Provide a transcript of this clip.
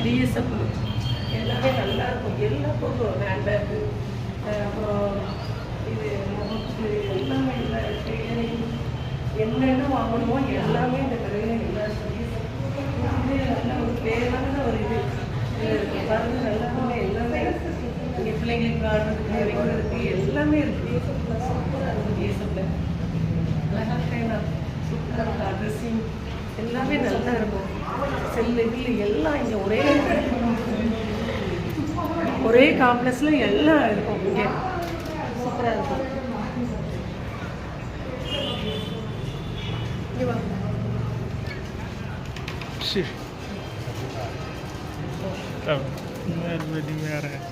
TSF எல்லாமே நல்லா இருக்கும். எல்லா பொருளும் ஹேண்ட்பேக்கு, அப்புறம் இது முகத்துக்கு எல்லாமே இல்லை. இயரிங் என்னென்ன வாங்கணுமோ எல்லாமே இந்த கடையில் எல்லா நல்ல ஒரு பேரான ஒரு இது இருக்குது. பாருங்க நல்லாமே எல்லாமே இங்கே பிள்ளைங்களுக்கு ஆடுறதுக்கு வைக்கிறதுக்கு எல்லாமே இருக்குது. சூப்பராக இருக்குது. டிஎஸ்எஃப்ல அழகாக ட்ரெயினாக சூப்பராக இருக்குது. அட்ரெஸ்ஸிங் எல்லாமே நல்லா இருக்கும். செல்லு கில்லு எல்லாம் இங்கே ஒரே காம்ப்ளெக்ஸில் எல்லாம் இருக்கும். இங்கே சூப்பராக இருக்கும். अब मैं आ रहा है।